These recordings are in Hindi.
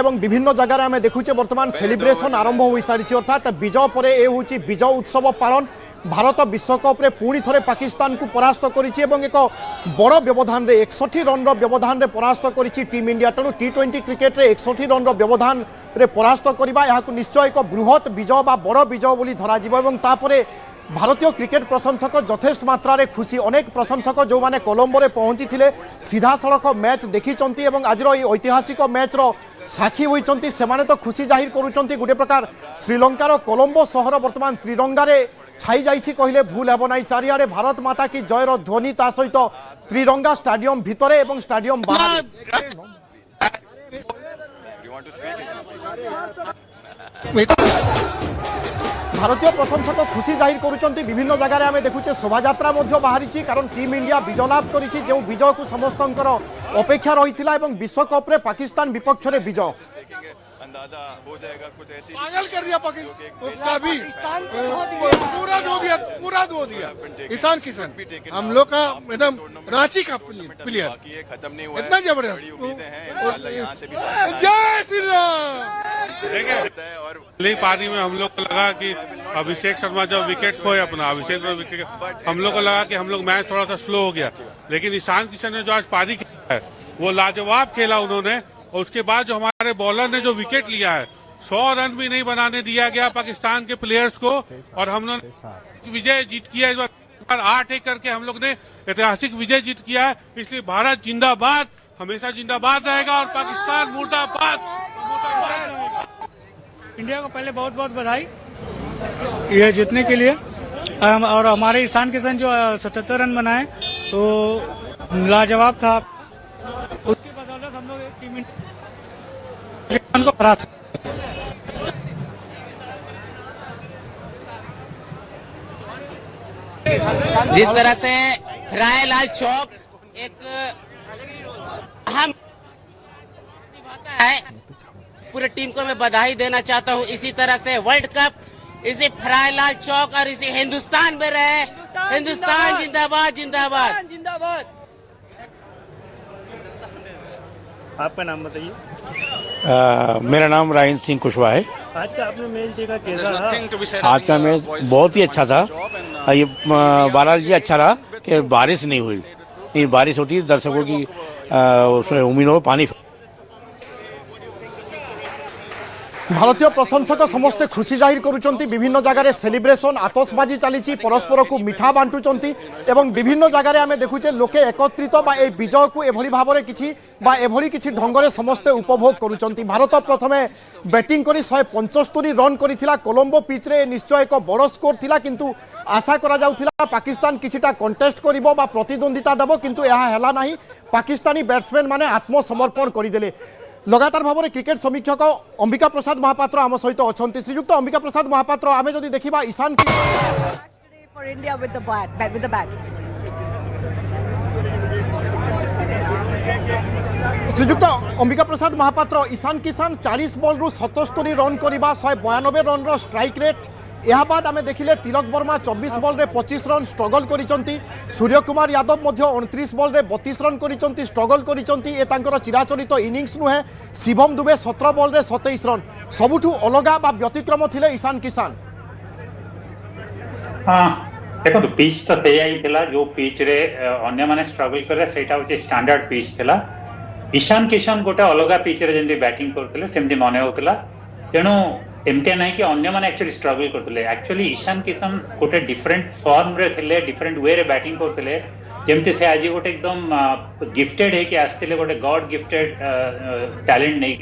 এবং বিভিন্ন জায়গায় আমি দেখুছে বর্তমান সেলিব্রেশন আরম্ভ হয়ে সারিছে অর্থাৎ বিজয় পরে এ হচ্ছে বিজয় উৎসব পালন। भारत विश्वकप्रे पुणी थे पाकिस्तान को परास्त करिछि एवं एक बड़ व्यवधान 61 रन व्यवधान परास्त करिछि टीम इंडिया। तेणु T20 क्रिकेट रे 61 रन व्यवधान परास्त करबा याकु निश्चय एक बृहत विजय बा बड़ विजय बोली धरा जिवो। एवं तापरे भारतीय क्रिकेट प्रशंसक यथेष्ट मात्रा रे खुशी। अनेक प्रशंसक जो माने कोलंबो रे पहुंची थिले सीधा सड़क मैच देखिचंती एवं आजर ये ऐतिहासिक मैच रो साक्षी होइचंती सेमाने तो खुशी जाहिर करूचंती। गोटे प्रकार श्रीलंकार कोलंबो सहर वर्तमान त्रिरंगा रे छाई जाइछि कहले भूल हेबो नाही। चारियाडे भारत माता की जयर ध्वनि ता सहित त्रिरंगा स्टाडियम भितरे एवं स्टाडियम बाहर। भारतीय प्रशंसक खुशी जाहिर करुचंती। विभिन्न जगह आम देखुचे शोभायात्रा बाहरी कारण टीम इंडिया विजय लाभ करिछि जो विजय को समस्तंकर अपेक्षा रही विश्वकप रे पाकिस्तान विपक्ष रे विजय अंदाजा हो जाएगा कुछ ऐसी पागल कर दिया पाकिस्तान पूरा धो दिया ईशान किशन हम लोग का एकदम रांची का प्लेयर खत्म नहीं हुआ इतना जबरदस्त। जय श्री राम। और पहली पारी में हम लोग को लगा कि अभिषेक शर्मा जब विकेट खोए अपना विकेट हम लोग को लगा कि हम लोग मैच थोड़ा सा स्लो हो गया, लेकिन ईशान किशन ने जो आज पारी खेला है वो लाजवाब खेला उन्होंने। और उसके बाद जो हमारे बॉलर ने जो विकेट लिया है 100 रन भी नहीं बनाने दिया गया पाकिस्तान के प्लेयर्स को और हम लोग विजय जीत किया। इस बार 8-1 करके हम लोग ने ऐतिहासिक विजय जीत किया है। इसलिए भारत जिंदाबाद हमेशा जिंदाबाद रहेगा और पाकिस्तान मुर्दाबाद। इंडिया को पहले बहुत बहुत बधाई ये जीतने के लिए और हमारे ईशान किशन जो 77 रन बनाए तो लाजवाब था। उसकी बदौलत हम लोग टीम इंडिया को हरा सकते। जिस तरह से रायलाल चौक एक अहम निभाता है, पूरी टीम को मैं बधाई देना चाहता हूं। इसी तरह से वर्ल्ड कप इसी रायलाल चौक और इसी हिंदुस्तान में रहे। हिंदुस्तान जिंदाबाद जिंदाबाद जिंदाबाद। आपका नाम बताइए। मेरा नाम राहिन सिंह कुशवाहा है। आज का आपने मैच देखा कैसा रहा? आज का मैच बहुत ही अच्छा था। ये बहरहाल ये अच्छा रहा कि बारिश नहीं हुई। नहीं बारिश होती दर्शकों की उसमें उम्मीदों में पानी। भारतीय प्रशंसक समस्ते खुशी जाहिर करुचंती। विभिन्न जगह सेलिब्रेशन आतशबाजी चली परस्पर को मिठा बांटुचंती एवं विभिन्न जगह आम देखुचे लोके एकत्रित बा ए विजय को एभली भाव किछि बा एभली किछि ढंगरे समस्ते उपभोग करुचंती। भारत प्रथमे बैटिंग करी 175 रन करिथिला कोलंबो पिच रे। निश्चय एक बड़ स्कोर थिला किंतु आशा करा जाउथिला पाकिस्तान किछिटा कंटेस्ट करिवो बा प्रतिद्वंदिता देबो किंतु यह हेला नाही। पाकिस्तानी बैट्समैन माने आत्मसमर्पण करिदेले। लगातार भाव में क्रिकेट समीक्षक अंबिका प्रसाद महापात्र आम सहित अच्छा। श्रीयुक्त अंबिका प्रसाद महापात्र आम जदि देखा ईशान श्रीयुक्त अंबिका प्रसाद महापात्र ईशान किशन 40 बॉल रु 77 रन करवा 192 रन स्ट्राइक रेट। यह बाद आम देखिले तिलक वर्मा 24 बॉल रे 25 रन स्ट्रगल करिसंती। सूर्य कुमार यादव मध्य 29 बॉल रे 32 रन करिसंती स्ट्रगल करिसंती। ए तांकर चिराचरित इनिंग्स नुहे। शिवम दुबे 17 बॉल रे 27 रन। सबुठु अलगा बा व्यतिक्रम थिले ईशान किशन। हाँ देखो तो पिच तो तेया ही थिला जो पिच रे अन्य माने स्ट्रगल करे सेटा होचे स्टैंडर्ड पिच थिला। ईशान किशन गोटे अलगा पिच रे जेंति बैटिंग करथिले सेमति मने होतला। तेणु एमती ना कि अन्य मैंने एक्चुअली स्ट्रगल करते। एक्चुअली ईशान किशन गोटे डिफरेंट फॉर्म रे थिले डिफरेंट वे रे बैटिंग करते। जमती से आज गोटे एकदम गिफ्टेड है कि आसते गोटे गॉड गिफ्टेड टैलेंट नहीं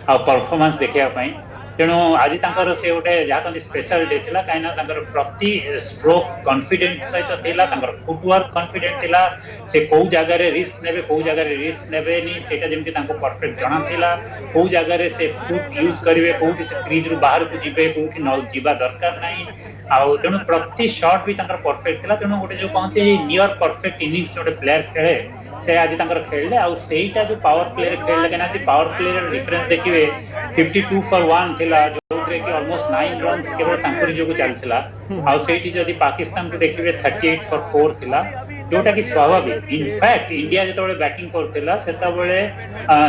आ परफॉर्मेंस देखा। तेणु आज से गोटे जहाँ कहते स्पेशल डे था कहीं प्रति स्ट्रोक कॉन्फिडेंट सहित फुटवर्क कॉन्फिडेंट थिला। से कौ जगार रिस्क ने कौ जगार रिस्क नेबेनी सेटा जमती परफेक्ट जना थिला। कौ जगार से फुट यूज करेंगे कौटी से क्रीज रु बाहर को जीवे कौटी न जीवा दरकार नहीं। आउ तेणु प्रति शॉट भी परफेक्ट थिला। तेणु गोटे जो कहते नियर परफेक्ट इनिंग्स जो प्लेयर खेले से आज खेलले आउ सेटा जो पावर प्ले रे खेलले कना पावर प्ले रे डिफरेंस देखिए 52 फॉर 1 थिला जो कि ऑलमोस्ट 9 रन्स केवल तांकरी जो चलथिला। आउ सेठी जदी पाकिस्तान को देखिए 38 फॉर 4 थिला। जोटा कि स्वाभाविक इनफैक्ट इंडिया जो बैटिंग करथिला सेतबेले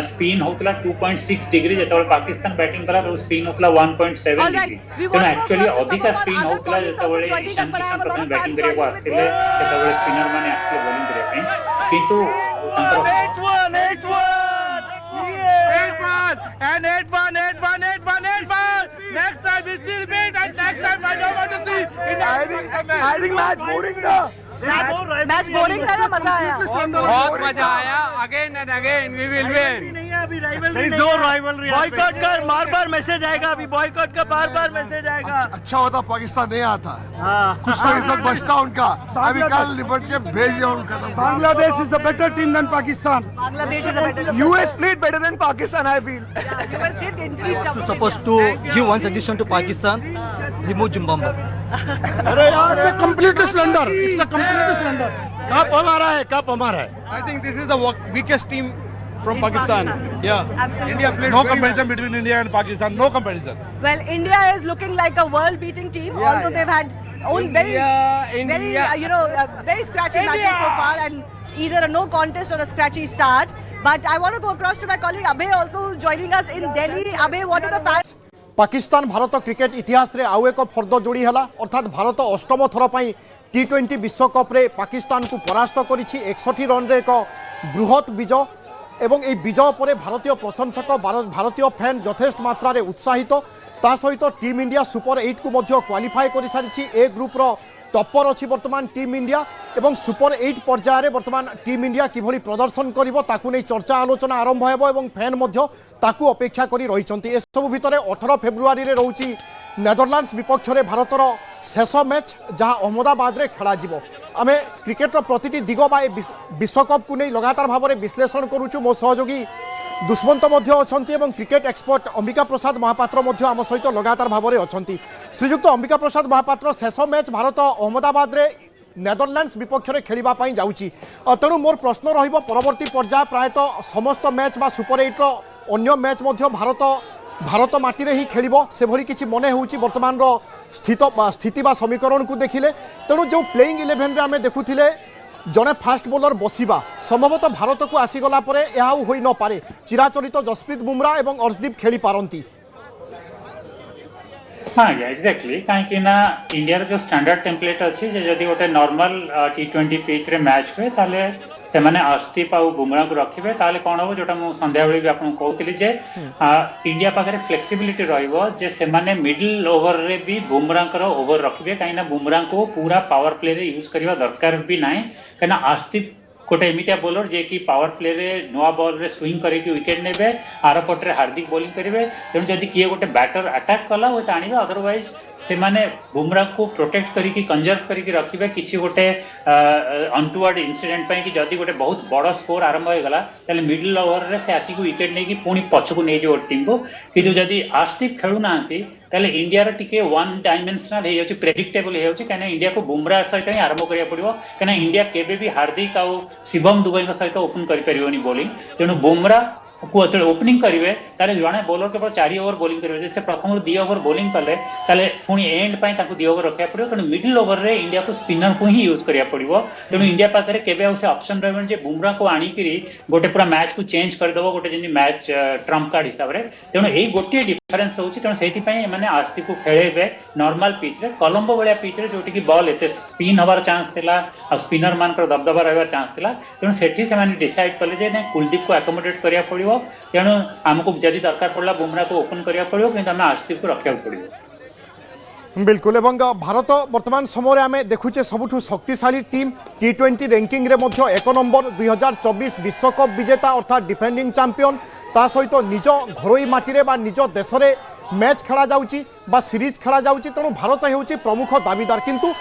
स्पिन होतला 2.6 डिग्री जो पाकिस्तान बैटिंग कला तो स्पिन होतला 1.7 डिग्री तो एक्चुअली अधिक स्पिन होतला जो ईशान किशन प्रथम बैटिंग करिया को आथिले सेतबेले स्पिनर माने एक्चुअली बॉलिंग करिया पे किंतु And 8-1. Next time we still meet, and next time I don't want to see. I think match boring था. मैच बोरिंग था ना, मजा आया, बहुत मजा आया. Again and again we will win. There is no rivalry. Boycott कर, बार मैसेज आएगा. अभी boycott का बार मैसेज आएगा. अच्छा होता पाकिस्तान नहीं आता है, कुछ तो इज्जत बचता उनका. अभी कल निपट के भेज दिया उनका. Bangladesh is a better team than Pakistan. Bangladesh is a better team. US played better than Pakistan, I feel. US did increase the Supposed to give one suggestion to Pakistan, remove Zimbabwe. अरे यार, it's a complete slender. It's a complete slender. Cup हमारा है. I think this is the weakest team from Pakistan. Yeah. Absolutely. India played No very comparison between India and Pakistan. No comparison. Well, India is looking like a world-beating team, although they've had only very scratchy matches so far, and either a no contest or a scratchy start. But I want to go across to my colleague Abhay also, who's joining us in Delhi. Abhay, what are the fans? Pakistan Bharat cricket इतिहास रे आउ एक फर्द जोड़ी है, अर्थात भारत अष्टम थर पर T20 विश्वकप रे पाकिस्तान को परास्त करिछि 61 रन रे एक बृहत विजय एवं ए विजय पर भारतीय प्रशंसक भारतीय फैन यथेष्ट मात्रा रे उत्साहित. ता सहित टीम इंडिया सुपर 8 को मध्य क्वालिफाई कर सारी. ए ग्रुप रो टप्पर अच्छी बर्तमान टीम इंडिया एवं सुपर 8 पर्यायर बर्तमान टीम इंडिया किभली प्रदर्शन करिवो ताकू नै चर्चा आलोचना आरंभ हेबो एवं फैन मध्य ताकू अपेक्षा करी रहिसंती. ए सब भितरे 18 फेब्रुआरी रे रहउची नेदरलैंड्स विपक्ष रे भारतर शेष मैच जहाँ अहमदाबाद रे खेला जिवो. आमे क्रिकेटर प्रतिटी दिग बा विश्वकप को नहीं लगातार भाव में विश्लेषण करुचु. मो सहयोगी दुष्मंत अच्छा एवं क्रिकेट एक्सपर्ट अंबिका प्रसाद महापात्र आम सहित लगातार भाव में अच्छा. श्रीजुक्त अंबिका प्रसाद महापात्र, शेष मैच भारत अहमदाबाद रे नेदरलैंड्स विपक्ष में खेलवाई जाऊँगी. तेणु मोर प्रश्न रहिबो परवर्ती पर्याय प्रायतः समस्त मैच बा सुपर 8 रो अन्य मैच भारत माटी रे ही खेलिबो से भरी किछि मने होउची वर्तमान रो स्थिति बा समीकरण को देखिले. तेणु जो प्लेइंग 11 रे आमे देखुथिले जड़े फास्ट बोलर बसिबा संभवतः भारत को आसीगला परे यह होई न पारे. चिराचरित जसप्रीत बुमराह एवं अर्शदीप खेली पारंती. हाँ एक्जाक्टली कहीं ना इंडिया जो स्टैंडर्ड टेम्पलेट अच्छी जदि गोटे नॉर्मल T20 पिच रे मैच हुए ताले से माने अर्शदीप आ बुमराह को रखिबे ताले कोन हो जोटा मु संध्या बेले भी आपन कहउतली जे इंडिया पाखरे फ्लेक्सिबिलिटी रहइबो जे से माने मिडिल ओवर रे भी बुमराह कर ओवर रखिबे कहीं ना बुमराह को पूरा पावर प्ले रे यूज करबा दरकार भी नाही कहीं ना अर्शदीप गोटे एमितिया बोलर जे कि पावर प्ले रे नुआ बॉल रे स्विंग करके विकेट नेबे आर पटरे हार्दिक बॉलिंग करेंगे. तेणु जदि किए गोटे बैटर अटैक कला वो आनिबे अदरवाइज से माने बुमराह को प्रोटेक्ट करिकी कंजर्व करिकी रखिबे किछि गोटे अनटुवर्ड इंसिडेंट पई कि जदि गोटे बहुत बड़ स्कोर आरंभ हो गला ताले मिडिल ओवर रे से आसी को विकेट नै कि पुनी पछकु नै जो टीम को कि जदि अर्शदीप खेलु नांती ताले इंडिया रे टिके वन डायमेंशनल हे होची प्रेडिक्टेबल हे होची कने इंडिया को बुमराह सहित ही आरंभ करिया पड़िबो कने इंडिया केबे भी हार्दिक आ शिवम दुबई सहित ओपन करि परिबोनी बॉलिंग. तेणु बुमराह को ओपनिंग करेंगे ताले जड़े बॉलर केवल 4 ओवर बॉलिंग करेंगे से प्रथम 2 ओवर बॉलिंग कले ताले पुणी एंड पाई 2 ओवर रखा पड़ो. तेणु मिडिल ओवर रे इंडिया को स्पिनर को ही यूज करिया पड़िबो. तेणु इंडिया पाखरे केबे आ से ऑप्शन रहबन जे बुमराह को आनी करी गोटे पूरा मैच को चेंज कर देबो गोटे जेनी मैच ट्रम्प कार्ड हिसाब रे. तेणु एई गोटे डिफरेंस होची. तेणु सेति पई माने आरसीबी को खेलेबे नॉर्मल पिच रे कोलंबो वाला पिच रे जोटी की बॉल एते स्पिन हबार चांस थिला आ स्पिनर मानकर दबदबा रहबा चांस थिला. तेणु सेठी से माने डिसाइड कले जे ने कुलदीप को अकोमोडेट करिया पड़िबो. तेणु आमको जदि दरकार पड़ला बुमराह को ओपन करिया पड़िबो किंतु हमें अर्शदीप को रखिया पड़िबो. बिल्कुल. एवं भारत वर्तमान समय आम देखुचे सबुठु शक्तिशाली टीम T20 रैंकिंग रे मध्य 1 नंबर 2024 विश्वकप विजेता अर्थात डिफेंडिंग चैंपियन. ता सहित निज घरोई माटी बा निज देश में मैच खेला जाउची बा सीरीज खेला जाउची. तेणु भारत हेउची प्रमुख दाबीदार. किंतु